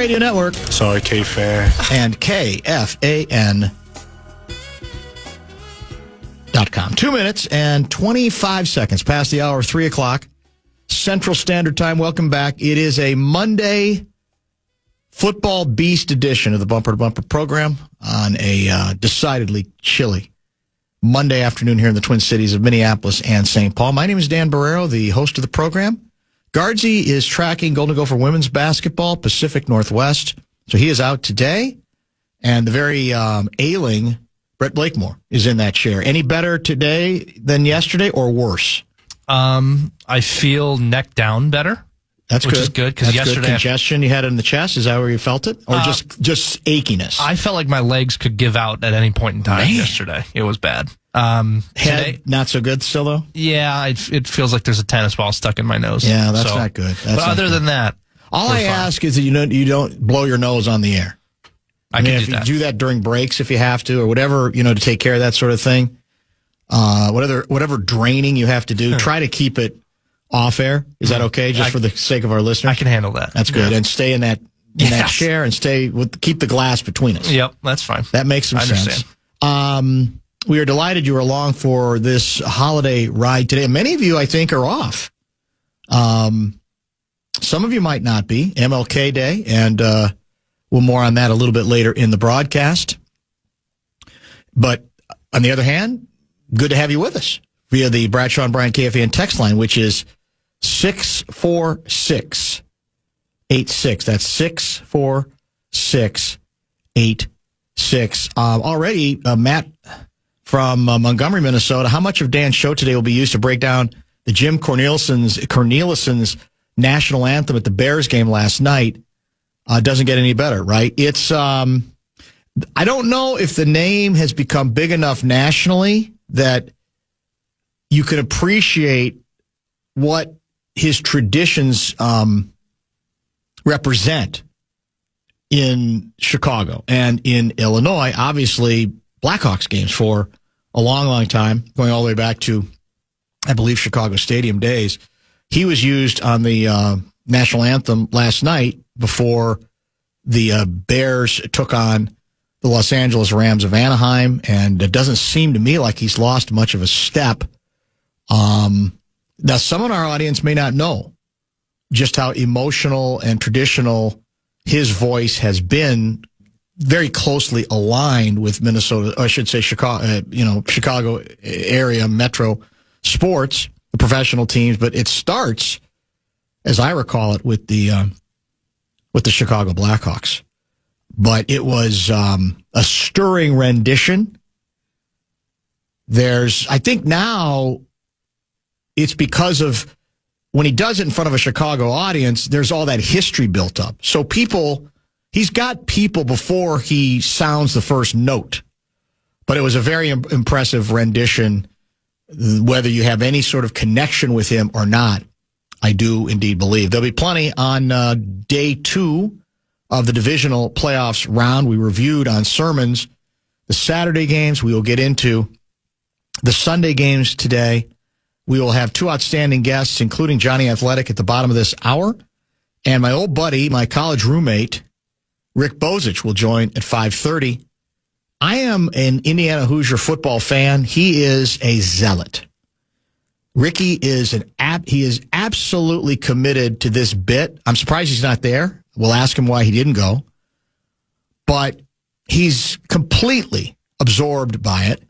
Radio Network. Sorry, KFAN. And KFAN.com. 2 minutes and 25 seconds past the hour of 3 o'clock Central Standard Time. Welcome back. It is a Monday football beast edition of the Bumper to Bumper program on a decidedly chilly Monday afternoon here in the Twin Cities of Minneapolis and St. Paul. My name is Dan Barreiro, the host of the program. Guardsy is tracking Golden Gopher women's basketball, Pacific Northwest. So he is out today. And the very ailing Brett Blakemore is in that chair. Any better today than yesterday or worse? I feel neck down better. That's which good. Is good because yesterday congestion you had in the chest. Is that where you felt it, or just achiness? I felt like my legs could give out at any point in time yesterday. It was bad. Head Today, not so good still though. Yeah, it feels like there's a tennis ball stuck in my nose. Yeah, that's not good. But other than that, all I ask is that you don't blow your nose on the air. I mean, if you do that during breaks if you have to, or whatever, to take care of that sort of thing. Whatever draining you have to do, try to keep it off air. Is that okay? Just for the sake of our listeners? I can handle that. That's good. Yeah. And stay in that chair and keep the glass between us. Yep, that's fine. That makes some sense. We are delighted you were along for this holiday ride today. Many of you, I think, are off. Some of you might not be. MLK Day, and we'll more on that a little bit later in the broadcast. But on the other hand, good to have you with us via the Bradshaw and Bryant KFAN text line, which is 64686. That's 64686. Already, Matt from Montgomery, Minnesota, how much of Dan's show today will be used to break down the Jim Corneliuson's national anthem at the Bears game last night? Doesn't get any better, right? It's I don't know if the name has become big enough nationally that you can appreciate what his traditions represent in Chicago and in Illinois. Obviously, Blackhawks games for a long, long time, going all the way back to, I believe, Chicago Stadium days. He was used on the national anthem last night before the Bears took on the Los Angeles Rams of Anaheim, and it doesn't seem to me like he's lost much of a step. Now, some in our audience may not know just how emotional and traditional his voice has been, very closely aligned with Minnesota, or I should say Chicago, Chicago area metro sports, the professional teams. But it starts, as I recall it, with the Chicago Blackhawks. But it was a stirring rendition. I think now it's because of when he does it in front of a Chicago audience, there's all that history built up. So he's got people before he sounds the first note. But it was a very impressive rendition, whether you have any sort of connection with him or not. I do indeed believe. There'll be plenty on day 2 of the divisional playoffs round. We reviewed on sermons the Saturday games. We will get into the Sunday games today. We will have 2 outstanding guests, including Jonny Athletic at the bottom of this hour. And my old buddy, my college roommate, Rick Bozich, will join at 5:30. I am an Indiana Hoosier football fan. He is a zealot. Ricky is he is absolutely committed to this bit. I'm surprised he's not there. We'll ask him why he didn't go. But he's completely absorbed by it.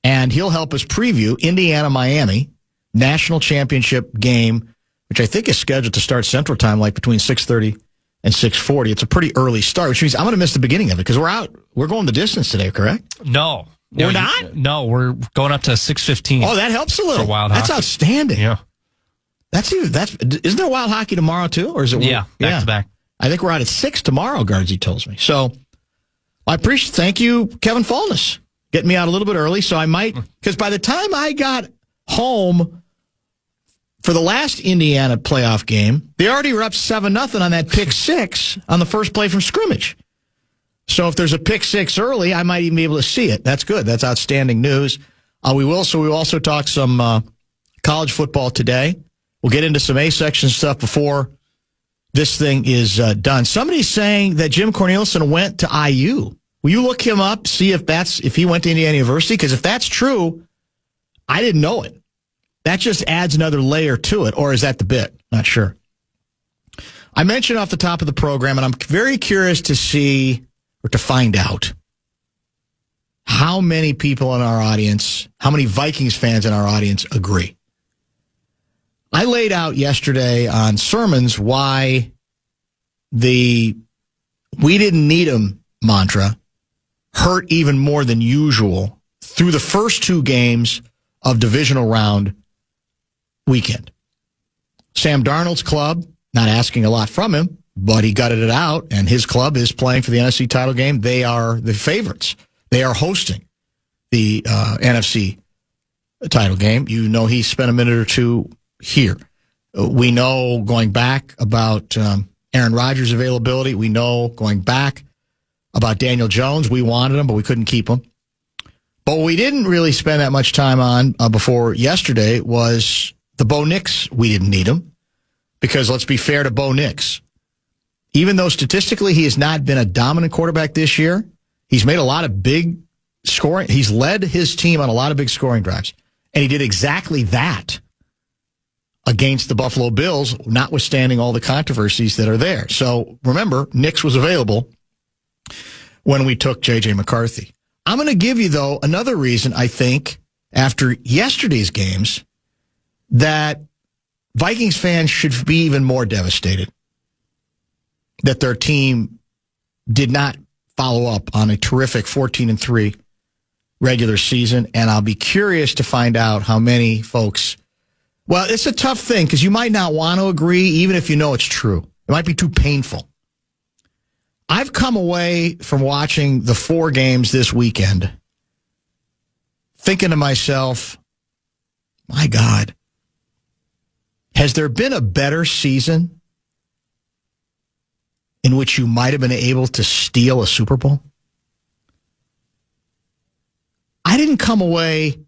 And he'll help us preview Indiana-Miami national championship game, which I think is scheduled to start Central Time, like between 6:30 and 6:40. It's a pretty early start, which means I'm going to miss the beginning of it because we're going the distance today, correct? No. We're not? No, we're going up to 6:15. Oh, that helps a little. For wild That's hockey. outstanding. Yeah. Isn't there wild hockey tomorrow too? Or is it? Yeah, back to back. I think we're out at 6 tomorrow, Guardsy tells me. So thank you, Kevin Fallness, getting me out a little bit early. So I might, because by the time I got home for the last Indiana playoff game, they already were up 7-0 on that pick 6 on the first play from scrimmage. So if there's a pick 6 early, I might even be able to see it. That's good. That's outstanding news. We will also talk some college football today. We'll get into some A-section stuff before this thing is done. Somebody's saying that Jim Cornelison went to IU. Will you look him up, see if he went to Indiana University? Because if that's true, I didn't know it. That just adds another layer to it. Or is that the bit? Not sure. I mentioned off the top of the program, and I'm very curious to see or to find out how many people in our audience, how many Vikings fans in our audience agree. I laid out yesterday on sermons why the "we didn't need him" mantra hurt even more than usual through the first two games of divisional round weekend. Sam Darnold's club, not asking a lot from him, but he gutted it out, and his club is playing for the NFC title game. They are the favorites. They are hosting the NFC title game. You know, he spent a minute or two here. We know going back about Aaron Rodgers' availability. We know going back about Daniel Jones. We wanted him, but we couldn't keep him. But what we didn't really spend that much time on before yesterday was the Bo Nix. We didn't need him because, let's be fair to Bo Nix, even though statistically he has not been a dominant quarterback this year, he's made a lot of big scoring. He's led his team on a lot of big scoring drives. And he did exactly that against the Buffalo Bills, notwithstanding all the controversies that are there. So remember, Nix was available when we took J.J. McCarthy. I'm going to give you, though, another reason I think after yesterday's games that Vikings fans should be even more devastated that their team did not follow up on a terrific 14-3 regular season. And I'll be curious to find out how many folks. Well, it's a tough thing because you might not want to agree, even if you know it's true. It might be too painful. I've come away from watching the 4 games this weekend thinking to myself, my God, has there been a better season in which you might have been able to steal a Super Bowl? I didn't come away.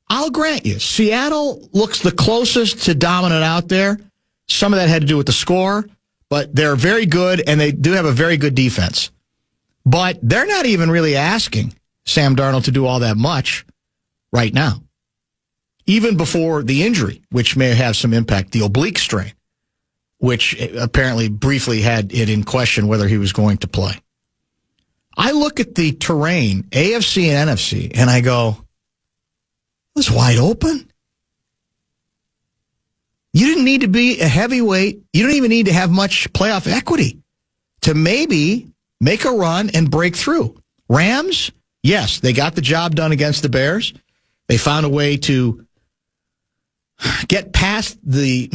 I'll grant you, Seattle looks the closest to dominant out there. Some of that had to do with the score, but they're very good, and they do have a very good defense. But they're not even really asking Sam Darnold to do all that much right now, even before the injury, which may have some impact, the oblique strain, which apparently briefly had it in question whether he was going to play. I look at the terrain, AFC and NFC, and I go, it was wide open. You didn't need to be a heavyweight. You don't even need to have much playoff equity to maybe make a run and break through. Rams, yes, they got the job done against the Bears. They found a way to get past the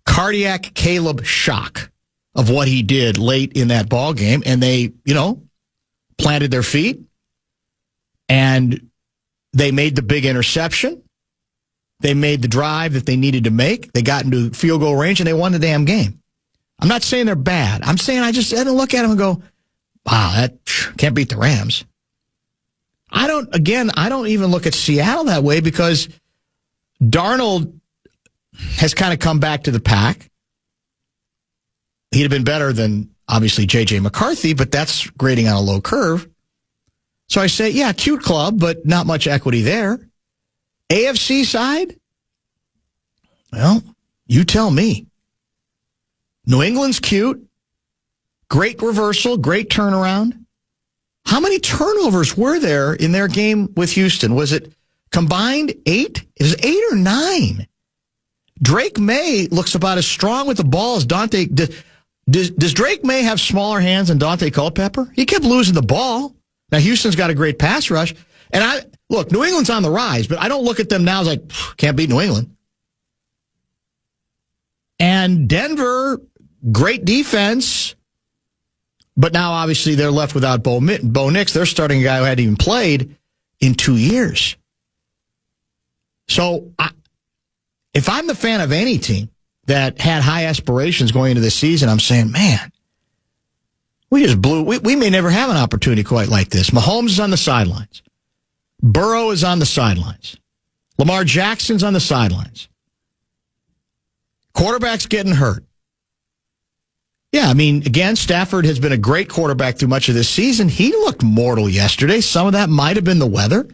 cardiac Caleb shock of what he did late in that ball game, and they, planted their feet, and they made the big interception. They made the drive that they needed to make. They got into field goal range, and they won the damn game. I'm not saying they're bad. I'm saying I just had to look at them and go, wow, that can't beat the Rams. I don't even look at Seattle that way because Darnold has kind of come back to the pack. He'd have been better than, obviously, J.J. McCarthy, but that's grading on a low curve. So I say, yeah, cute club, but not much equity there. AFC side? Well, you tell me. New England's cute. Great reversal, great turnaround. How many turnovers were there in their game with Houston? Was it combined 8? It was 8 or 9. Drake May looks about as strong with the ball as Dante. Does Drake May have smaller hands than Dante Culpepper? He kept losing the ball. Now, Houston's got a great pass rush. And look, New England's on the rise, but I don't look at them now as like, can't beat New England. And Denver, great defense. But now, obviously, they're left without Bo Nix. They're starting a guy who hadn't even played in 2 years. So, if I'm the fan of any team that had high aspirations going into this season, I'm saying, man, we just blew. We may never have an opportunity quite like this. Mahomes is on the sidelines. Burrow is on the sidelines. Lamar Jackson's on the sidelines. Quarterback's getting hurt. Yeah, I mean, again, Stafford has been a great quarterback through much of this season. He looked mortal yesterday. Some of that might have been the weather.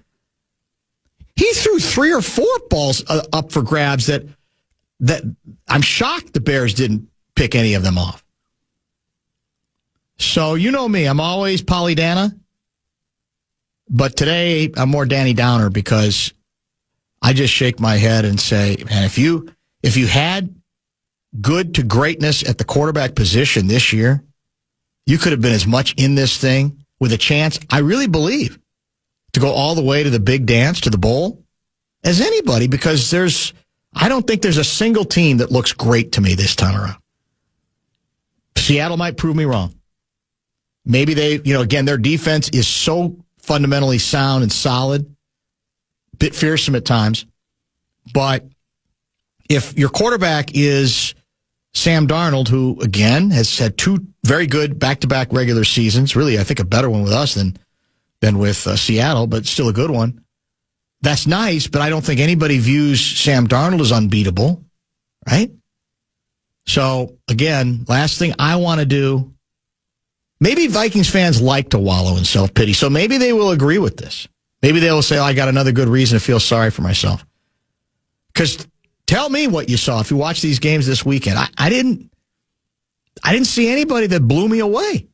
He threw 3 or 4 balls up for grabs that I'm shocked the Bears didn't pick any of them off. So you know me, I'm always Pollyanna. But today I'm more Danny Downer because I just shake my head and say, man, if you had good to greatness at the quarterback position this year, you could have been as much in this thing with a chance, I really believe, to go all the way to the big dance, to the bowl, as anybody, because I don't think there's a single team that looks great to me this time around. Seattle might prove me wrong. Maybe again, their defense is so fundamentally sound and solid, a bit fearsome at times. But if your quarterback is Sam Darnold, who, again, has had 2 very good back-to-back regular seasons, really, I think a better one with us than with Seattle, but still a good one. That's nice, but I don't think anybody views Sam Darnold as unbeatable, right? So, again, last thing I want to do, maybe Vikings fans like to wallow in self-pity, so maybe they will agree with this. Maybe they will say, I got another good reason to feel sorry for myself. Because tell me what you saw if you watched these games this weekend. I didn't see anybody that blew me away.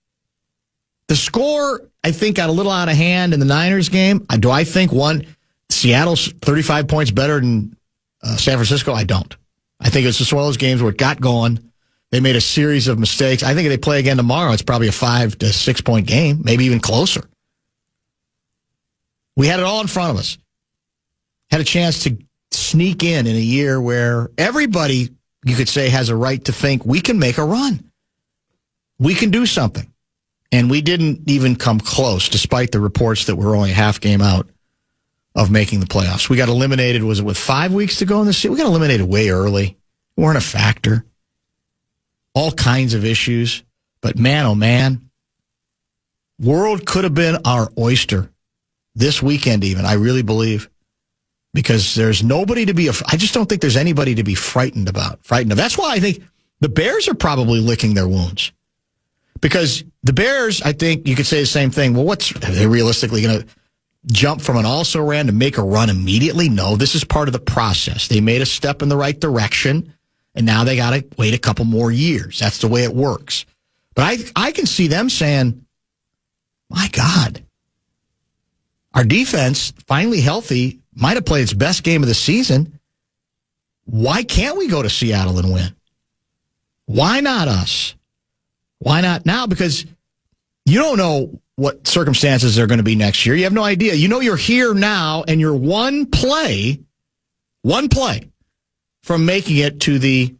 The score, I think, got a little out of hand in the Niners game. Do I think Seattle's 35 points better than San Francisco? I don't. I think it's just one of those games where it got going. They made a series of mistakes. I think if they play again tomorrow, it's probably a 5 to 6 point game, maybe even closer. We had it all in front of us. Had a chance to sneak in a year where everybody, you could say, has a right to think we can make a run. We can do something. And we didn't even come close, despite the reports that we're only a half game out of making the playoffs. We got eliminated, was it with 5 weeks to go in the season? We got eliminated way early. We weren't a factor. All kinds of issues. But man, oh man, world could have been our oyster this weekend even, I really believe. Because there's nobody to be, I just don't think there's anybody to be frightened of. That's why I think the Bears are probably licking their wounds. Because the Bears, I think you could say the same thing. Well, are they realistically going to jump from an also-ran to make a run immediately? No, this is part of the process. They made a step in the right direction, and now they got to wait a couple more years. That's the way it works. But I can see them saying, my God, our defense, finally healthy, might have played its best game of the season. Why can't we go to Seattle and win? Why not us? Why not now? Because you don't know what circumstances are going to be next year. You have no idea. You know you're here now, and you're one play from making it to the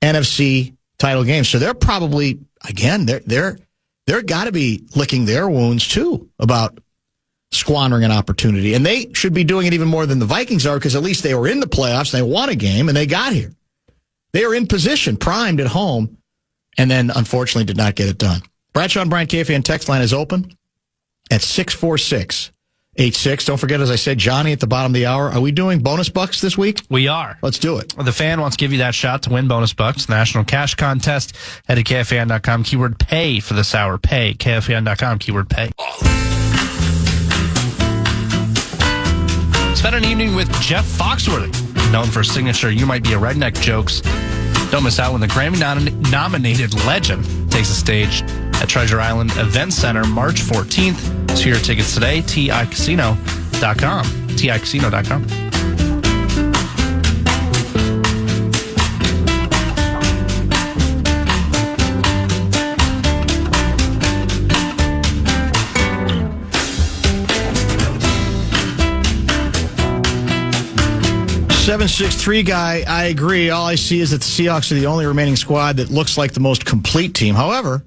NFC title game. So they're probably, again, they're got to be licking their wounds too about squandering an opportunity. And they should be doing it even more than the Vikings are, because at least they were in the playoffs, they won a game, and they got here. They are in position, primed at home, and then unfortunately did not get it done. Bradshaw and Bryant KFAN text line is open at 646-86. Don't forget, as I said, Jonny at the bottom of the hour. Are we doing bonus bucks this week? We are. Let's do it. The Fan wants to give you that shot to win bonus bucks. National Cash Contest. Head to KFAN.com, keyword pay for this hour. Pay. KFAN.com, keyword pay. Spend an evening with Jeff Foxworthy, known for his signature You Might Be a Redneck jokes. Don't miss out when the Grammy-nominated legend takes the stage at Treasure Island Event Center March 14th. Secure your tickets today, TICasino.com. TICasino.com. .763 guy, I agree. All I see is that the Seahawks are the only remaining squad that looks like the most complete team. However,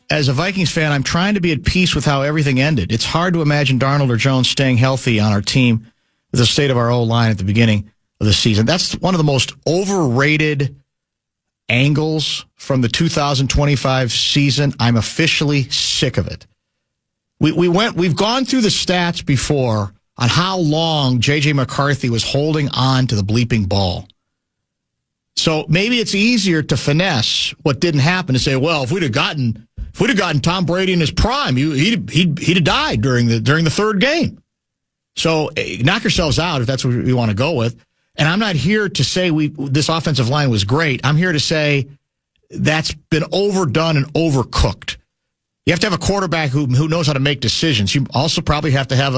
as a Vikings fan, I'm trying to be at peace with how everything ended. It's hard to imagine Darnold or Jones staying healthy on our team with the state of our O-line at the beginning of the season. That's one of the most overrated angles from the 2025 season. I'm officially sick of it. We've gone through the stats before on how long J.J. McCarthy was holding on to the bleeping ball. So maybe it's easier to finesse what didn't happen to say, well, if we'd have gotten Tom Brady in his prime, he'd have died during the third game. So knock yourselves out if that's what you want to go with. And I'm not here to say this offensive line was great. I'm here to say that's been overdone and overcooked. You have to have a quarterback who knows how to make decisions. You also probably have to have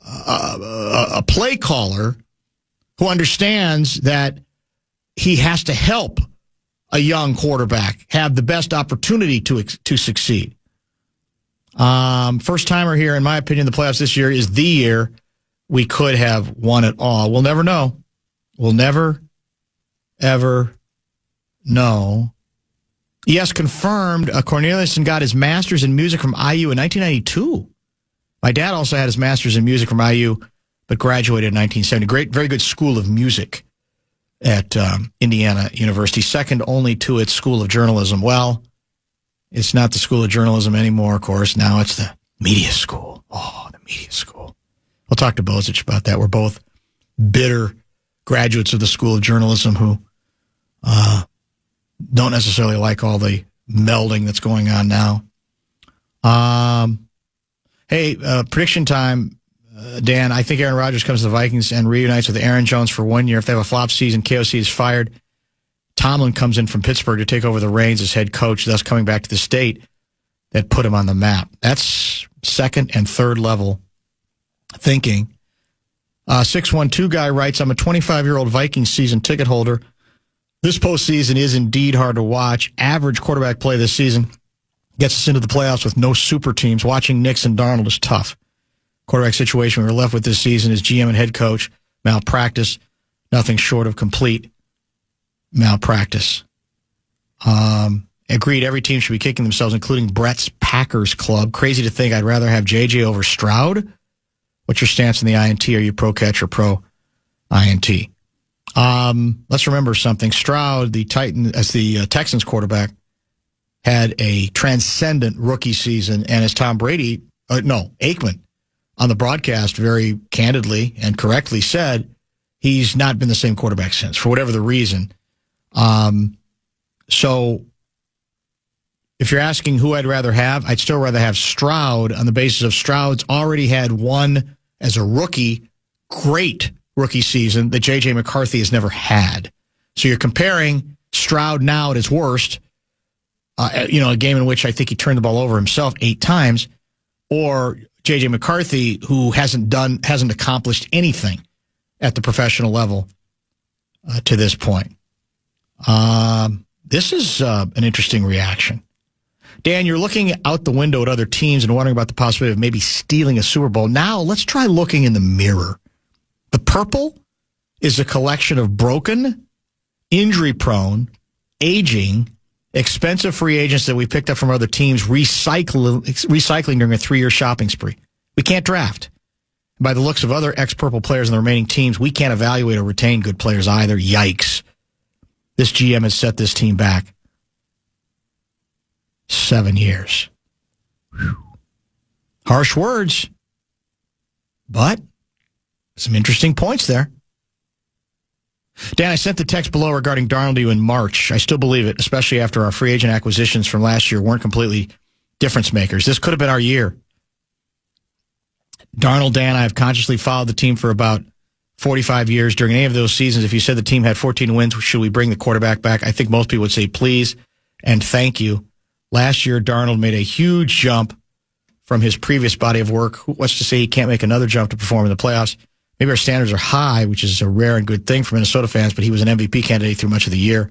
a play caller who understands that he has to help a young quarterback have the best opportunity to succeed. First timer here, in my opinion, the playoffs this year is the year we could have won it all. We'll never know. We'll never, ever know. Yes, confirmed. Corneliuson got his master's in music from IU in 1992. My dad also had his master's in music from IU, but graduated in 1970. Great, very good school of music at Indiana University, second only to its School of Journalism. Well, it's not the School of Journalism anymore, of course. Now it's the Media School. Oh, the Media School. We'll talk to Bozich about that. We're both bitter graduates of the School of Journalism who don't necessarily like all the melding that's going on now. Hey, prediction time. Dan, I think Aaron Rodgers comes to the Vikings and reunites with Aaron Jones for 1 year. If they have a flop season, KOC is fired. Tomlin comes in from Pittsburgh to take over the reins as head coach, thus coming back to the state that put him on the map. That's second and third level thinking. 612 guy writes, I'm a 25-year-old Vikings season ticket holder. This postseason is indeed hard to watch. Average quarterback play this season gets us into the playoffs with no super teams. Watching Nix and Darnold is tough. Quarterback situation we were left with this season is GM and head coach malpractice, nothing short of complete malpractice. Agreed, every team should be kicking themselves, including Brett's Packers club. Crazy to think I'd rather have JJ over Stroud. What's your stance on the INT? Are you pro catch or pro INT? Let's remember something. Stroud, the Texans quarterback, had a transcendent rookie season, and as Tom Brady, Aikman, on the broadcast very candidly and correctly said, he's not been the same quarterback since, for whatever the reason. So if you're asking who I'd rather have, I'd still rather have Stroud on the basis of Stroud's already had one, as a rookie, great rookie season that J.J. McCarthy has never had. So you're comparing Stroud now at his worst, a game in which I think he turned the ball over himself 8 times, or J.J. McCarthy, who hasn't accomplished anything at the professional level to this point. This is an interesting reaction. Dan, you're looking out the window at other teams and wondering about the possibility of maybe stealing a Super Bowl. Now, let's try looking in the mirror. The purple is a collection of broken, injury-prone, aging, expensive free agents that we picked up from other teams recycling during a 3-year shopping spree. We can't draft. By the looks of other ex-purple players in the remaining teams, we can't evaluate or retain good players either. Yikes. This GM has set this team back 7 years. Whew. Harsh words, but some interesting points there. Dan, I sent the text below regarding Darnold to you in March. I still believe it, especially after our free agent acquisitions from last year weren't completely difference makers. This could have been our year. Darnold, Dan, I have consciously followed the team for about 45 years. During any of those seasons, if you said the team had 14 wins, should we bring the quarterback back? I think most people would say please and thank you. Last year, Darnold made a huge jump from his previous body of work. What's to say he can't make another jump to perform in the playoffs? Maybe our standards are high, which is a rare and good thing for Minnesota fans, but he was an MVP candidate through much of the year.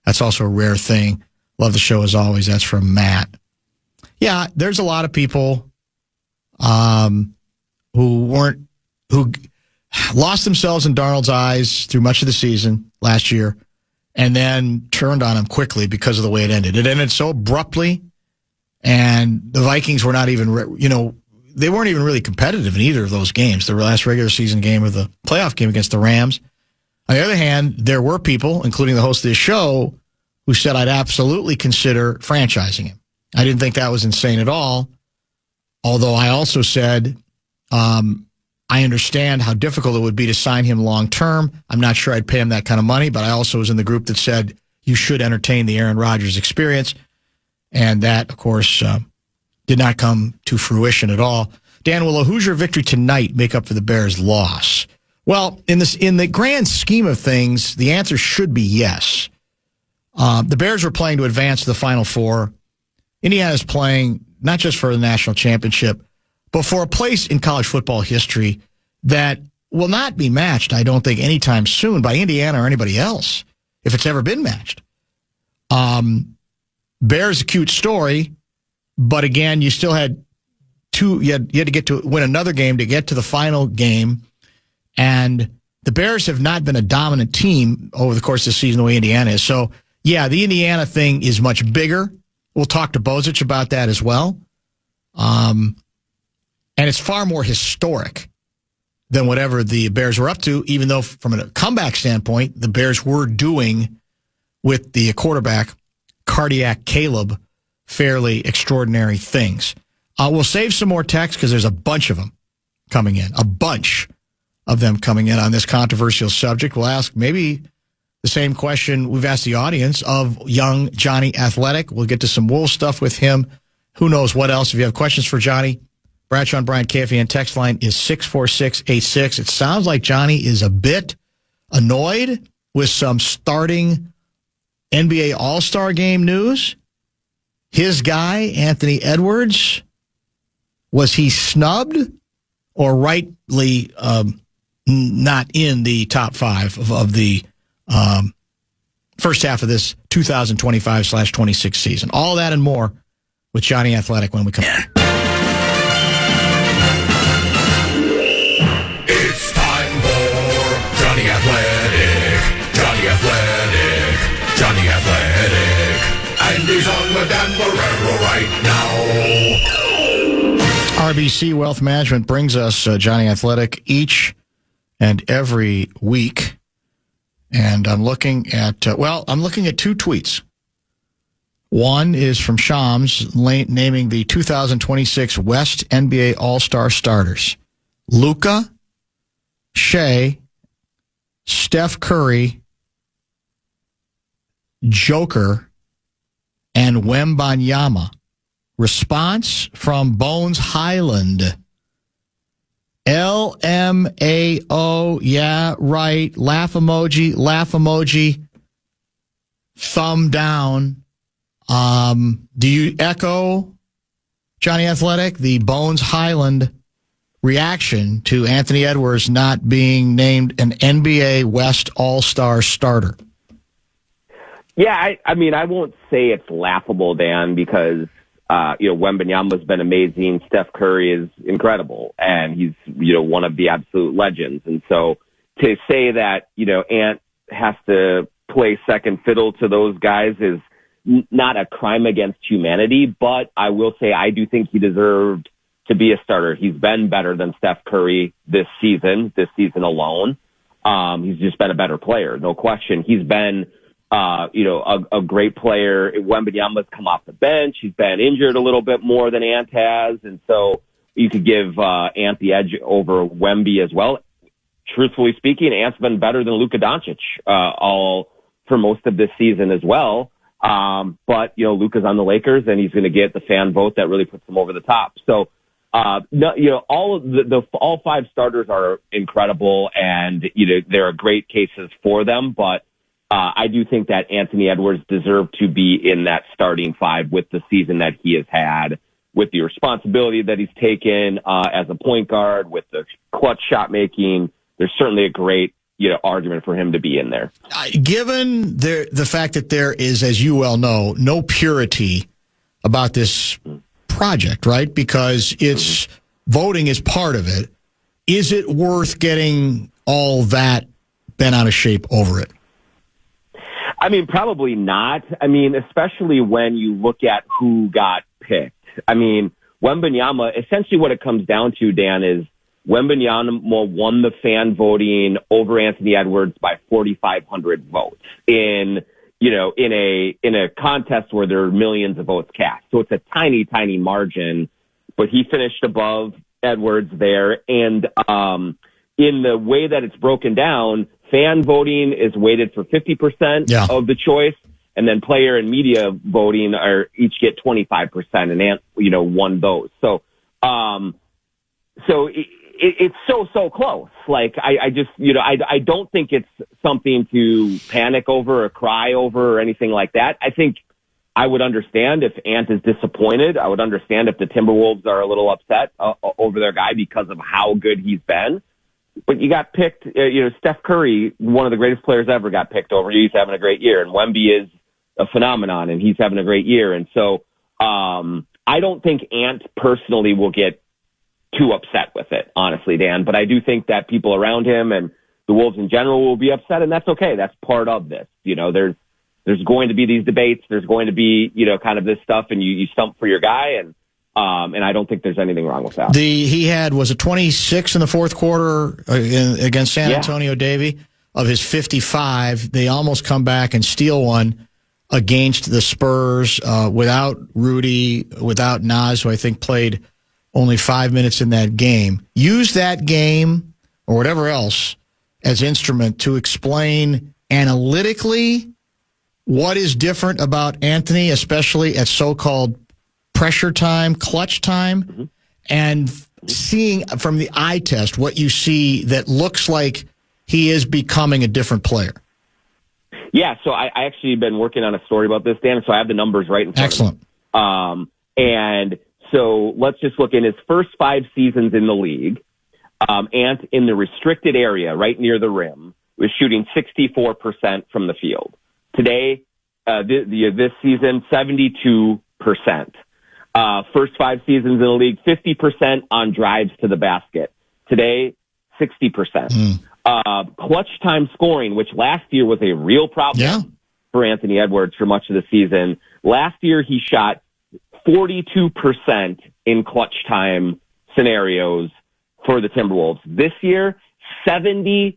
That's also a rare thing. Love the show as always. That's from Matt. Yeah, there's a lot of people who lost themselves in Darnold's eyes through much of the season last year and then turned on him quickly because of the way it ended. It ended so abruptly, and the Vikings were not even, they weren't even really competitive in either of those games, the last regular season game or the playoff game against the Rams. On the other hand, there were people, including the host of this show, who said I'd absolutely consider franchising him. I didn't think that was insane at all, although I also said I understand how difficult it would be to sign him long term. I'm not sure I'd pay him that kind of money, but I also was in the group that said you should entertain the Aaron Rodgers experience. And that, of course, did not come to fruition at all. Dan, will a Hoosier victory tonight make up for the Bears' loss? Well, in the grand scheme of things, the answer should be yes. The Bears were playing to advance to the Final Four. Indiana's playing not just for the national championship, but for a place in college football history that will not be matched, I don't think, anytime soon by Indiana or anybody else, if it's ever been matched. Bears, a cute story, but again, you still had you had to get to win another game to get to the final game, and the Bears have not been a dominant team over the course of the season the way Indiana is. So, yeah, the Indiana thing is much bigger. We'll talk to Bozich about that as well. And it's far more historic than whatever the Bears were up to, even though from a comeback standpoint, the Bears were doing with the quarterback, Cardiac Caleb, fairly extraordinary things. We'll save some more text because there's a bunch of them coming in, a bunch of them coming in on this controversial subject. We'll ask maybe the same question we've asked the audience of young Jonny Athletic. We'll get to some Wolves stuff with him. Who knows what else? If you have questions for Jonny, Bradshaw and Bryant KFAN text line is 64686. It sounds like Jonny is a bit annoyed with some starting NBA All-Star Game news. His guy, Anthony Edwards, was he snubbed or rightly not in the top five of the first half of this 2025/26 season? All that and more with Jonny Athletic when we come back. It's time for Jonny Athletic, Jonny Athletic, Jonny Athletic. And he's on with Dan Barreiro right now. RBC Wealth Management brings us Jonny Athletic each and every week. And I'm looking at, two tweets. One is from Shams naming the 2026 West NBA All-Star starters. Luka, Shea, Steph Curry, Joker, and Wembanyama. Response from Bones Highland. LMAO, yeah, right. Laugh emoji. Thumb down. Do you echo, Jonny Athletic, the Bones Highland reaction to Anthony Edwards not being named an NBA West All-Star starter? Yeah, I mean, I won't say it's laughable, Dan, because Wembanyama's been amazing. Steph Curry is incredible, and he's, one of the absolute legends. And so to say that, Ant has to play second fiddle to those guys is not a crime against humanity, but I will say I do think he deserved to be a starter. He's been better than Steph Curry this season alone. He's just been a better player, no question. He's been a great player. Wembanyama's come off the bench. He's been injured a little bit more than Ant has. And so you could give Ant the edge over Wemby as well. Truthfully speaking, Ant's been better than Luka Doncic all for most of this season as well. But Luka's on the Lakers, and he's going to get the fan vote that really puts him over the top. So, all five starters are incredible, and there are great cases for them. But I do think that Anthony Edwards deserved to be in that starting five with the season that he has had, with the responsibility that he's taken as a point guard, with the clutch shot making. There's certainly a great argument for him to be in there. Given the fact that there is, as you well know, no purity about this project, right? Because it's voting is part of it. Is it worth getting all that bent out of shape over it? I mean, probably not. I mean, especially when you look at who got picked. I mean, Wembanyama, essentially what it comes down to, Dan, is Wembanyama won the fan voting over Anthony Edwards by 4,500 votes in a contest where there are millions of votes cast. So it's a tiny, tiny margin, but he finished above Edwards there. And in the way that it's broken down, fan voting is weighted for 50% of the choice, and then player and media voting are each get 25%, and Ant, won those. So, it's so close. Like, I just, I don't think it's something to panic over or cry over or anything like that. I think I would understand if Ant is disappointed. I would understand if the Timberwolves are a little upset over their guy because of how good he's been. But you got picked, Steph Curry, one of the greatest players ever, got picked over you. He's having a great year. And Wemby is a phenomenon, and he's having a great year. And so I don't think Ant personally will get too upset with it, honestly, Dan. But I do think that people around him and the Wolves in general will be upset, and that's okay. That's part of this. There's going to be these debates. There's going to be, kind of this stuff, and you stump for your guy, and I don't think there's anything wrong with that. He had, was it 26 in the fourth quarter against San Antonio, Davey? Of his 55, they almost come back and steal one against the Spurs without Rudy, without Naz, who I think played only 5 minutes in that game. Use that game or whatever else as instrument to explain analytically what is different about Anthony, especially at so-called pressure time, clutch time, and seeing from the eye test what you see that looks like he is becoming a different player. Yeah, so I actually been working on a story about this, Dan, so I have the numbers right in front Excellent. of me. And so let's just look in his first 5 seasons in the league. Ant in the restricted area right near the rim was shooting 64% from the field. Today, this season, 72%. First 5 seasons in the league, 50% on drives to the basket. Today, 60%. Clutch time scoring, which last year was a real problem for Anthony Edwards for much of the season. Last year, he shot 42% in clutch time scenarios for the Timberwolves. This year, 72%.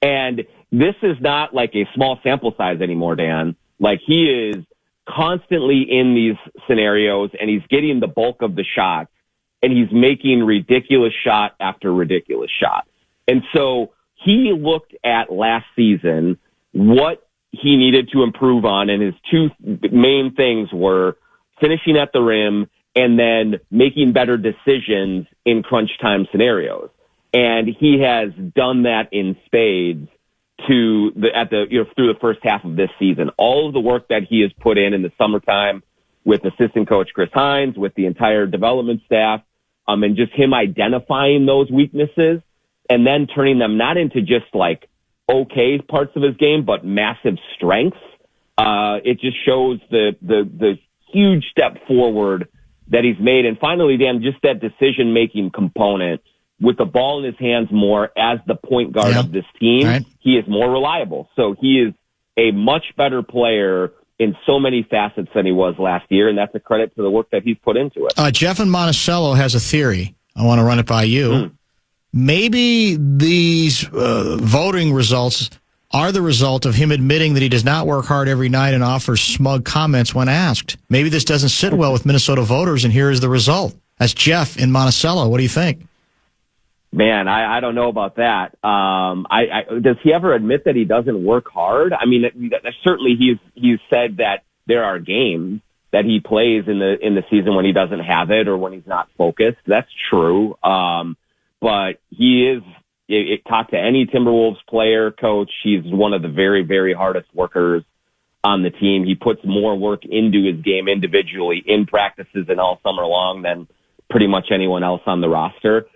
And this is not like a small sample size anymore, Dan. Like, he is constantly in these scenarios, and he's getting the bulk of the shots, and he's making ridiculous shot after ridiculous shot. And so he looked at last season what he needed to improve on, and his 2 main things were finishing at the rim and then making better decisions in crunch time scenarios. And he has done that in spades through the first half of this season. All of the work that he has put in the summertime with assistant coach Chris Hines, with the entire development staff, and just him identifying those weaknesses and then turning them not into just like okay parts of his game, but massive strengths. It just shows the huge step forward that he's made. And finally, Dan, just that decision-making component with the ball in his hands more as the point guard of this team, he is more reliable. So he is a much better player in so many facets than he was last year, and that's a credit to the work that he's put into it. Jeff in Monticello has a theory. I want to run it by you. Maybe these voting results are the result of him admitting that he does not work hard every night and offers smug comments when asked. Maybe this doesn't sit well with Minnesota voters, and here is the result. That's Jeff in Monticello. What do you think? Man, I don't know about that. Does he ever admit that he doesn't work hard? I mean, certainly he's said that there are games that he plays in the season when he doesn't have it or when he's not focused. That's true. But he is, talk to any Timberwolves player, coach, he's one of the very, very hardest workers on the team. He puts more work into his game individually in practices and all summer long than pretty much anyone else on the roster.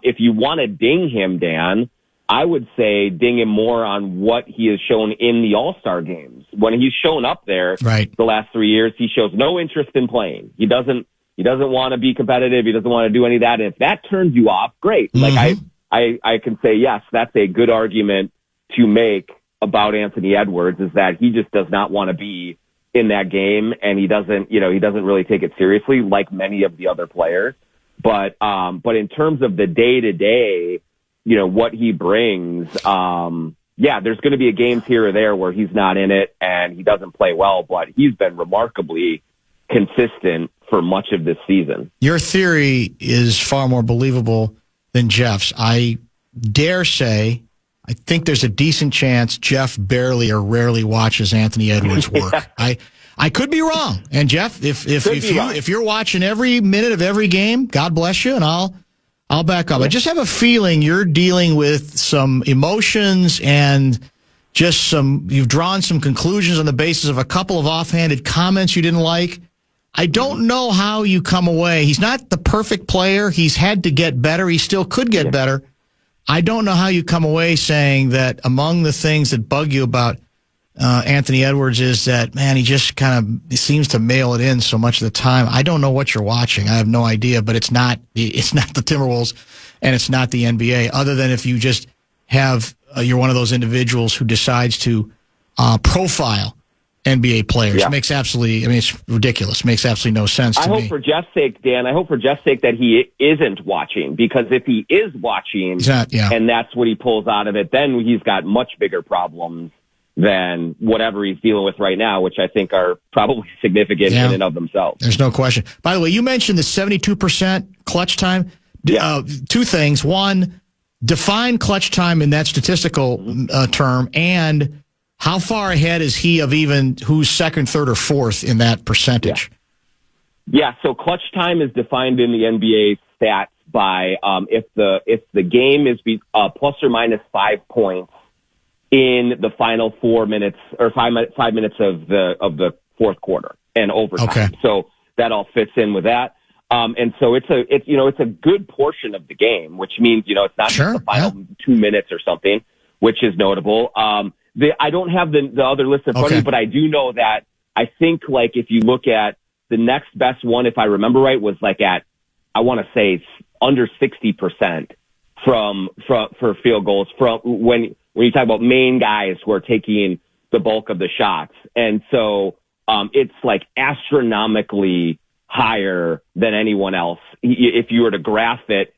If you want to ding him, Dan, I would say ding him more on what he has shown in the All-Star games. When he's shown up there the last 3 years, he shows no interest in playing. He doesn't want to be competitive. He doesn't want to do any of that. And if that turns you off, great. Like I can say, yes, that's a good argument to make about Anthony Edwards, is that he just does not want to be in that game, and he doesn't really take it seriously like many of the other players. But in terms of the day-to-day, what he brings, there's going to be games here or there where he's not in it and he doesn't play well, but he's been remarkably consistent for much of this season. Your theory is far more believable than Jeff's. I dare say, I think there's a decent chance Jeff barely or rarely watches Anthony Edwards work. I could be wrong. And Jeff, if you're watching every minute of every game, God bless you, and I'll back up. I just have a feeling you're dealing with some emotions and just you've drawn some conclusions on the basis of a couple of offhanded comments you didn't like. I don't know how you come away. He's not the perfect player. He's had to get better. He still could get better. I don't know how you come away saying that among the things that bug you about Anthony Edwards is that, man, he just kind of seems to mail it in so much of the time. I don't know what you're watching. I have no idea, but it's not the Timberwolves and it's not the NBA, other than if you just have you're one of those individuals who decides to profile NBA players. Yeah. Makes absolutely, it's ridiculous. Makes absolutely no sense to me. I hope for Jeff's sake, Dan, that he isn't watching, because if he is watching and that's what he pulls out of it, then he's got much bigger problems than whatever he's dealing with right now, which I think are probably significant in and of themselves. There's no question. By the way, you mentioned the 72% clutch time. Two things. One, define clutch time in that statistical term, and how far ahead is he of even who's second, third, or fourth in that percentage? Yeah, so clutch time is defined in the NBA stats by if the game is plus or minus 5 points in the final 4 minutes or 5 minutes of the fourth quarter and overtime. Okay. So that all fits in with that. And so it's a good portion of the game, which means, it's not just the final 2 minutes or something, which is notable. I don't have the other list in front of me, but I do know that I think, like, if you look at the next best one, if I remember right, was like at, I want to say, under 60% for field goals from when you talk about main guys who are taking the bulk of the shots. And so it's like astronomically higher than anyone else. If you were to graph it,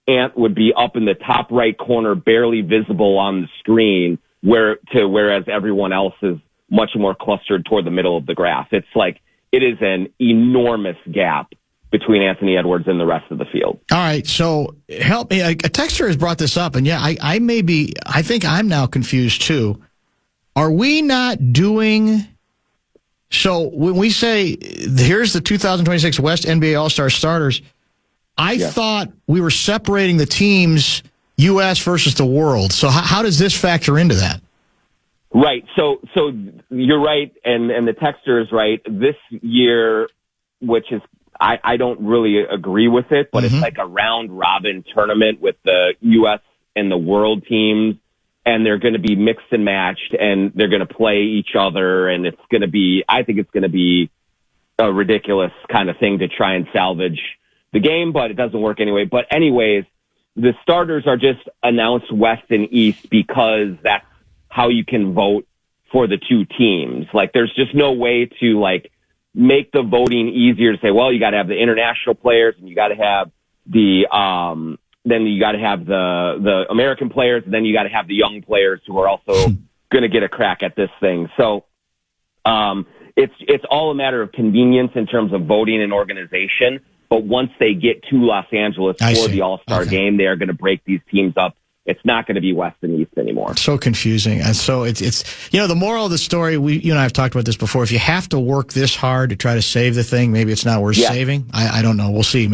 Ant would be up in the top right corner, barely visible on the screen, whereas everyone else is much more clustered toward the middle of the graph. It's like it is an enormous gap between Anthony Edwards and the rest of the field. All right, so help me. A texter has brought this up, and I think I'm now confused too. Are we not doing... So when we say, here's the 2026 West NBA All-Star starters, I thought we were separating the teams, U.S. versus the world. So how does this factor into that? Right. So you're right, and the texter is right. This year, which is, I don't really agree with it, but it's like a round-robin tournament with the U.S. and the world teams, and they're going to be mixed and matched, and they're going to play each other, and I think it's going to be a ridiculous kind of thing to try and salvage the game, but it doesn't work anyway. But anyways, the starters are just announced West and East because that's how you can vote for the two teams. Like, there's just no way to, like, make the voting easier to say, well, you got to have the international players, and you got to have then you got to have the American players, and then you got to have the young players who are also going to get a crack at this thing. So it's all a matter of convenience in terms of voting and organization. But once they get to Los Angeles for the All-Star game, they are going to break these teams up. It's not going to be West and East anymore. So confusing. And so it's the moral of the story, you and I have talked about this before. If you have to work this hard to try to save the thing, maybe it's not worth saving. I don't know. We'll see.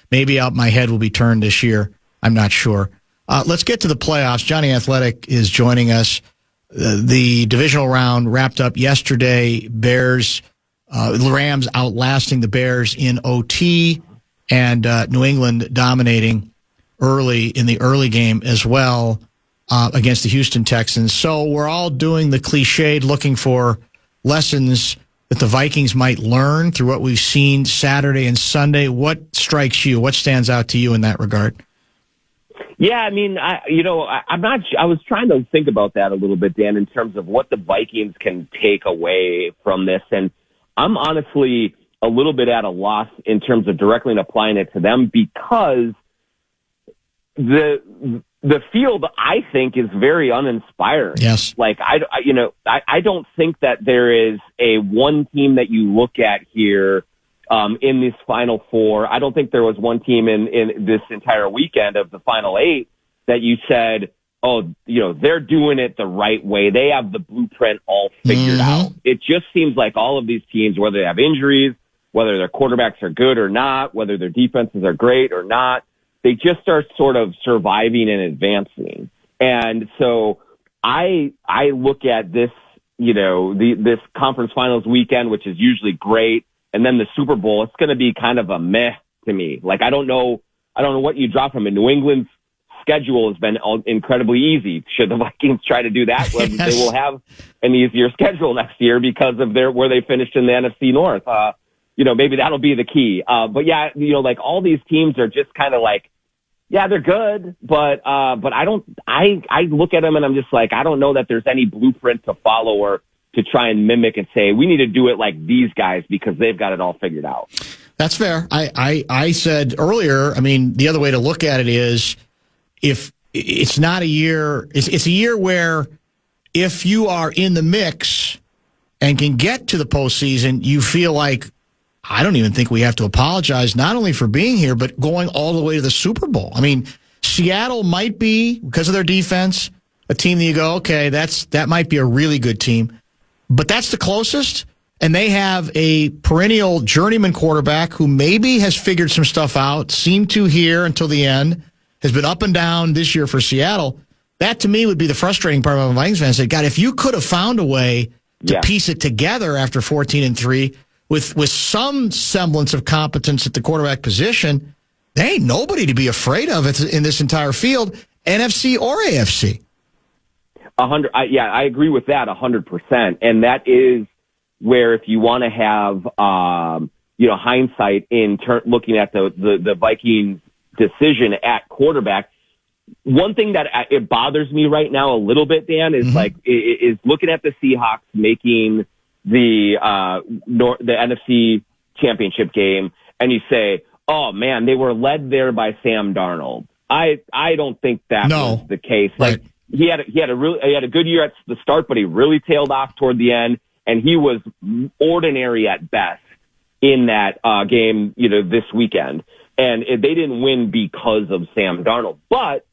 Maybe out my head will be turned this year. I'm not sure. Let's get to the playoffs. Jonny Athletic is joining us. The divisional round wrapped up yesterday. Rams outlasting the Bears in OT, and New England dominating in the early game as well against the Houston Texans. So we're all doing the cliched, looking for lessons that the Vikings might learn through what we've seen Saturday and Sunday. What strikes you? What stands out to you in that regard? Yeah, I mean, I was trying to think about that a little bit, Dan, in terms of what the Vikings can take away from this. And I'm honestly a little bit at a loss in terms of directly applying it to them, because the field, I think, is very uninspiring. Yes. Like, I don't think that there is a one team that you look at here in this Final Four. I don't think there was one team in this entire weekend of the Final Eight that you said, oh, they're doing it the right way. They have the blueprint all figured out. It just seems like all of these teams, whether they have injuries, whether their quarterbacks are good or not, whether their defenses are great or not, they just are sort of surviving and advancing. And so I look at this, this conference finals weekend, which is usually great, and then the Super Bowl, it's going to be kind of a meh to me. Like, I don't know what you draw from it. New England's schedule has been incredibly easy. Should the Vikings try to do that, yes, they will have an easier schedule next year because of where they finished in the NFC North. Maybe that'll be the key. But yeah, like all these teams are just kind of like, yeah, they're good, but I look at them and I'm just like, I don't know that there's any blueprint to follow or to try and mimic and say, we need to do it like these guys because they've got it all figured out. That's fair. I said earlier, the other way to look at it is, if it's not a year, it's a year where if you are in the mix and can get to the postseason, you feel like, I don't even think we have to apologize, not only for being here, but going all the way to the Super Bowl. Seattle might be, because of their defense, a team that you go, okay, that might be a really good team. But that's the closest, and they have a perennial journeyman quarterback who maybe has figured some stuff out, seemed to here until the end, has been up and down this year for Seattle. That, to me, would be the frustrating part of a Vikings fan. Say, God, if you could have found a way to piece it together after 14-3 with some semblance of competence at the quarterback position, there ain't nobody to be afraid of in this entire field, NFC or AFC. I agree with that 100%. And that is where, if you want to have hindsight in looking at the Vikings decision at quarterback, one thing that it bothers me right now a little bit, Dan, is is looking at the Seahawks making the NFC Championship game, and you say, "Oh man, they were led there by Sam Darnold." I don't think that was the case. Right. Like he had a good year at the start, but he really tailed off toward the end, and he was ordinary at best in that game, this weekend. And they didn't win because of Sam Darnold. But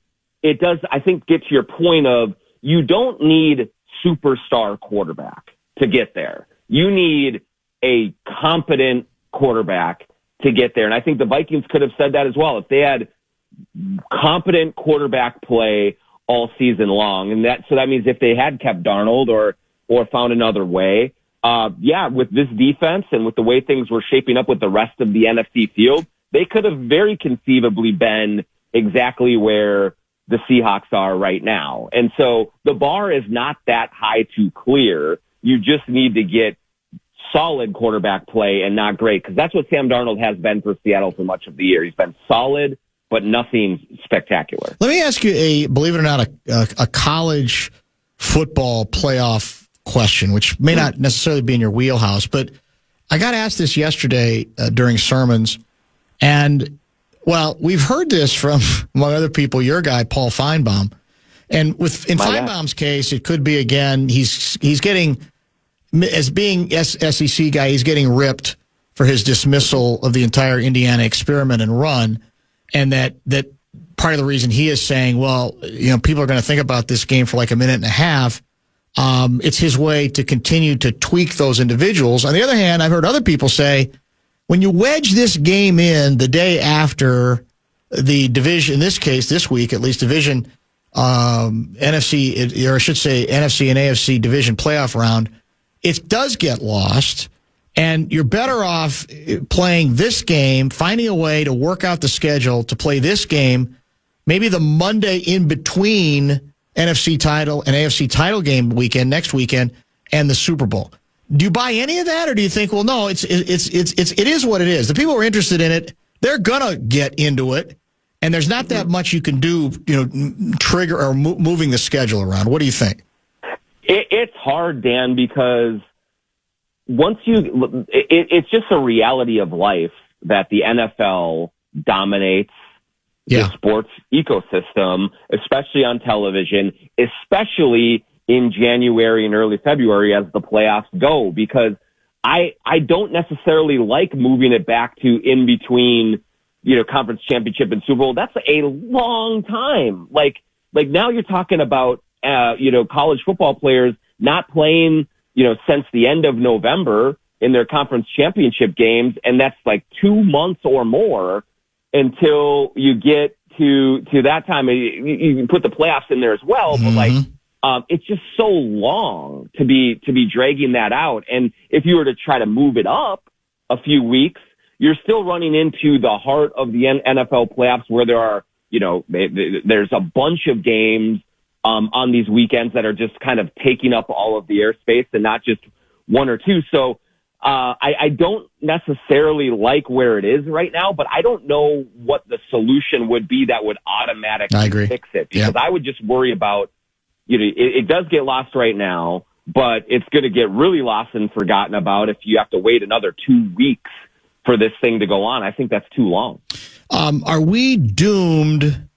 it does, I think, get to your point of you don't need superstar quarterback to get there. You need a competent quarterback to get there. And I think the Vikings could have said that as well. If they had competent quarterback play all season long, and that means if they had kept Darnold or found another way, with this defense and with the way things were shaping up with the rest of the NFC field, they could have very conceivably been exactly where the Seahawks are right now. And so the bar is not that high to clear. You just need to get solid quarterback play and not great, because that's what Sam Darnold has been for Seattle for much of the year. He's been solid, but nothing spectacular. Let me ask you believe it or not, a college football playoff question, which may not necessarily be in your wheelhouse, but I got asked this yesterday during sermons. And, well, we've heard this from, among other people, your guy, Paul Feinbaum. And in Feinbaum's case, it could be, again, he's getting, as being SEC guy, he's getting ripped for his dismissal of the entire Indiana experiment and run. And that part of the reason he is saying, well, people are going to think about this game for like a minute and a half. It's his way to continue to tweak those individuals. On the other hand, I've heard other people say, when you wedge this game in the day after the division, in this case, this week, at least division, NFC, or I should say NFC and AFC division playoff round, it does get lost, and you're better off playing this game, finding a way to work out the schedule to play this game, maybe the Monday in between NFC title and AFC title game weekend, next weekend, and the Super Bowl. Do you buy any of that, or do you think, well, no, it is what it is. The people who are interested in it, they're gonna get into it, and there's not that much you can do, trigger or moving the schedule around. What do you think? It's hard, Dan, because it's just a reality of life that the NFL dominates the sports ecosystem, especially on television, especially in January and early February as the playoffs go, because I don't necessarily like moving it back to in between, conference championship and Super Bowl. That's a long time. Like now you're talking about, college football players not playing, since the end of November in their conference championship games. And that's like 2 months or more until you get to that time. You can put the playoffs in there as well, but it's just so long to be dragging that out. And if you were to try to move it up a few weeks, you're still running into the heart of the NFL playoffs where there are, there's a bunch of games on these weekends that are just kind of taking up all of the airspace and not just one or two. So I don't necessarily like where it is right now, but I don't know what the solution would be that would automatically fix it. Because I would just worry about, it does get lost right now, but it's going to get really lost and forgotten about if you have to wait another 2 weeks for this thing to go on. I think that's too long. Are we doomed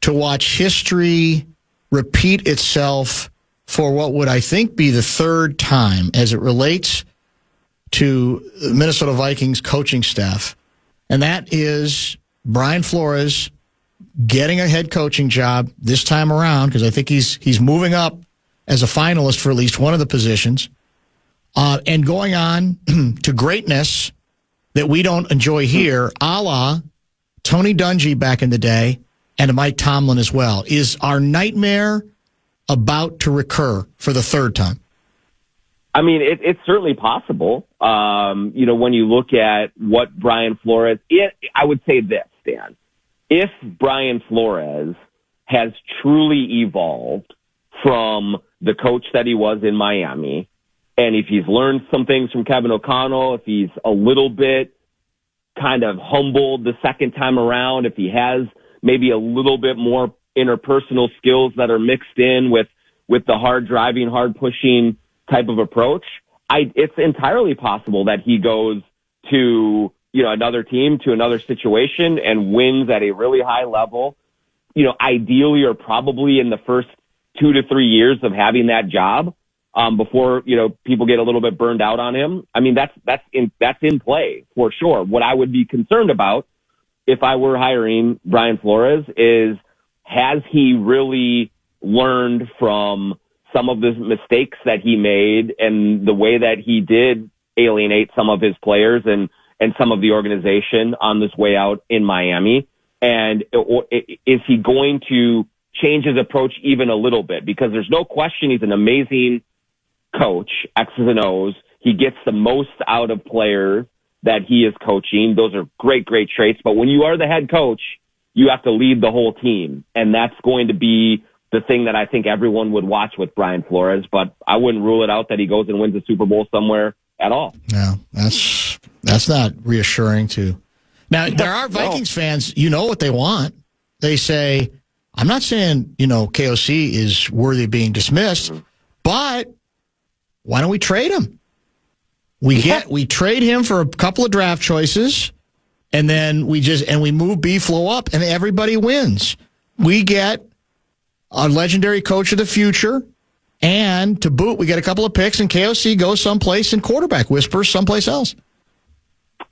to watch history repeat itself for what would I think be the third time as it relates to the Minnesota Vikings coaching staff? And that is Brian Flores getting a head coaching job this time around, because I think he's moving up as a finalist for at least one of the positions, and going on to greatness that we don't enjoy here, a la Tony Dungy back in the day and Mike Tomlin as well. Is our nightmare about to recur for the third time? I mean, it's certainly possible. When you look at what Brian Flores, I would say this, Dan. If Brian Flores has truly evolved from the coach that he was in Miami, and if he's learned some things from Kevin O'Connell, if he's a little bit kind of humbled the second time around, if he has maybe a little bit more interpersonal skills that are mixed in with the hard driving, hard pushing type of approach, it's entirely possible that he goes to, another team, to another situation and wins at a really high level, ideally or probably in the first 2 to 3 years of having that job, before, people get a little bit burned out on him. I mean, that's in play for sure. What I would be concerned about if I were hiring Brian Flores is, has he really learned from some of the mistakes that he made and the way that he did alienate some of his players and some of the organization on this way out in Miami? And is he going to change his approach even a little bit? Because there's no question he's an amazing coach, X's and O's. He gets the most out of players that he is coaching. Those are great, great traits. But when you are the head coach, you have to lead the whole team. And that's going to be the thing that I think everyone would watch with Brian Flores. But I wouldn't rule it out that he goes and wins a Super Bowl somewhere at all. No, that's not reassuring too. Now, there are Vikings fans, what they want. They say, I'm not saying, KOC is worthy of being dismissed, but why don't we trade him? We trade him for a couple of draft choices, and then we move B-Flow up, and everybody wins. We get a legendary coach of the future, and to boot, we get a couple of picks, and KOC goes someplace and quarterback whispers someplace else.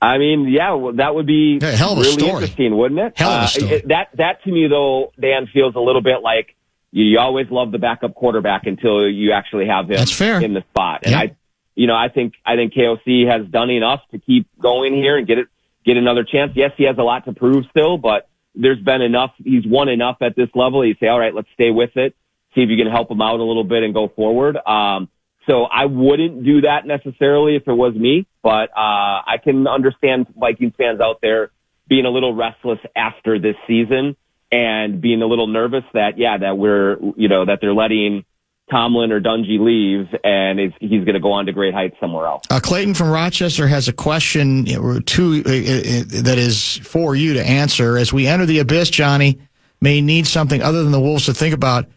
I mean, that would be really interesting, wouldn't it? Hell of a story. That to me, though, Dan, feels a little bit like you always love the backup quarterback until you actually have him in the spot. And I think KOC has done enough to keep going here and get another chance. Yes, he has a lot to prove still, but there's been enough. He's won enough at this level. You say, all right, let's stay with it. See if you can help him out a little bit and go forward. So I wouldn't do that necessarily if it was me, but I can understand Vikings fans out there being a little restless after this season and being a little nervous that they're letting Tomlin or Dungy leave and he's going to go on to great heights somewhere else. Clayton from Rochester has a question that is for you to answer. As we enter the abyss, Johnny may need something other than the Wolves to think about.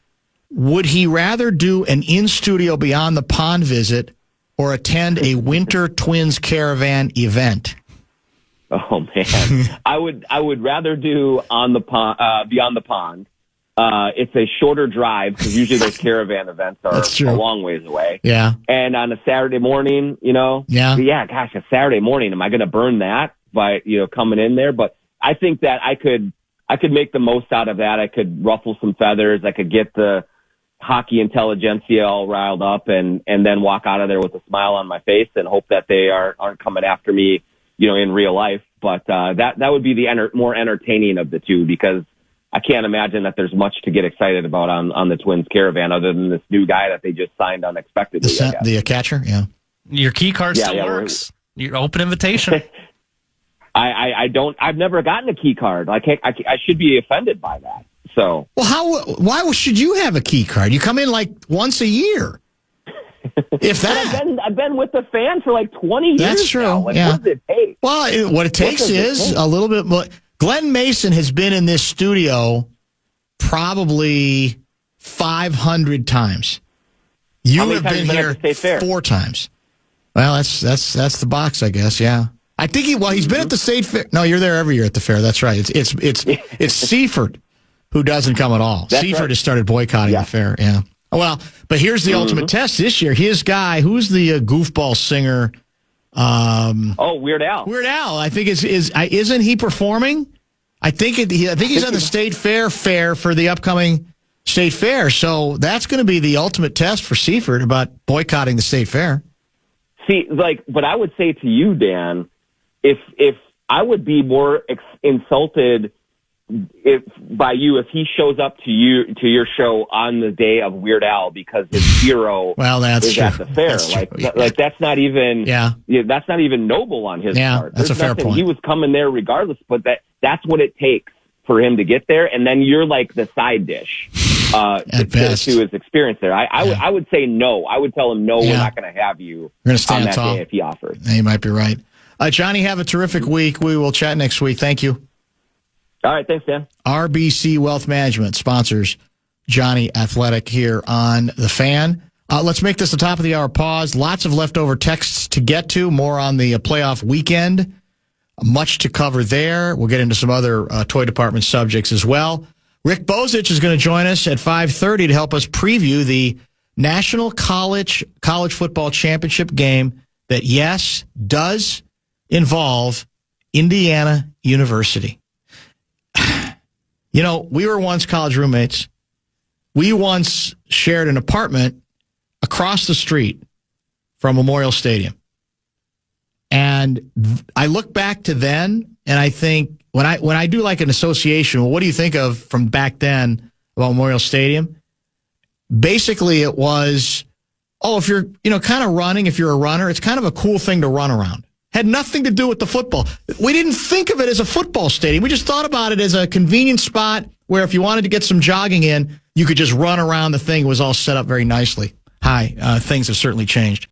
Would he rather do an in-studio Beyond the Pond visit or attend a Winter Twins Caravan event? Oh man, I would rather do on the pond, Beyond the Pond, It's a shorter drive because usually those caravan events are a long ways away. Yeah. And on a Saturday morning, gosh, a Saturday morning, am I going to burn that by, coming in there? But I think that I could make the most out of that. I could ruffle some feathers. I could get the hockey intelligentsia all riled up and then walk out of there with a smile on my face and hope that they aren't coming after me, in real life. But that would be the more entertaining of the two, because I can't imagine that there's much to get excited about on the Twins caravan other than this new guy that they just signed unexpectedly. The catcher, yeah. Your key card still works. Your open invitation. I've never gotten a key card. I should be offended by that. So, well, why should you have a key card? You come in like once a year. If that, I've been with the fan for like 20 years. That's true. Now. What does it take? Well, what it takes is a little bit more. Glenn Mason has been in this studio probably 500 times. You have been here 4 times. Well, that's the box, I guess. Yeah, I think he's been at the State Fair. No, you're there every year at the fair. That's right. It's Seaford who doesn't come at all. Seaford has started boycotting the fair. Yeah. Well, but here's the ultimate test this year. His guy, who's the goofball singer? Weird Al. Weird Al. I think isn't he performing? I think he's on the State Fair for the upcoming State Fair. So that's going to be the ultimate test for Seaford about boycotting the State Fair. See, but I would say to you, Dan, if I would be more insulted if he shows up to your show on the day of Weird Al because his hero is at the fair. That's not even that's not even noble on his part. That's a fair point. He was coming there regardless, but that's what it takes for him to get there, and then you're like the side dish to his experience there. I would say no. I would tell him no. We're not going to have you on that day if he offers. Yeah, you might be right. Jonny, have a terrific week. We will chat next week. Thank you. All right, thanks, Dan. RBC Wealth Management sponsors Jonny Athletic here on The Fan. Let's make this the top of the hour pause. Lots of leftover texts to get to. More on the playoff weekend. Much to cover there. We'll get into some other toy department subjects as well. Rick Bozich is going to join us at 5:30 to help us preview the National College Football Championship game that, yes, does involve Indiana University. We were once college roommates. We once shared an apartment across the street from Memorial Stadium. And I look back to then, and I think when I do like an association, well, what do you think of from back then about Memorial Stadium? Basically, it was, if you're, kind of running, if you're a runner, it's kind of a cool thing to run around. Had nothing to do with the football. We didn't think of it as a football stadium. We just thought about it as a convenient spot where if you wanted to get some jogging in, you could just run around the thing. It was all set up very nicely. Things have certainly changed.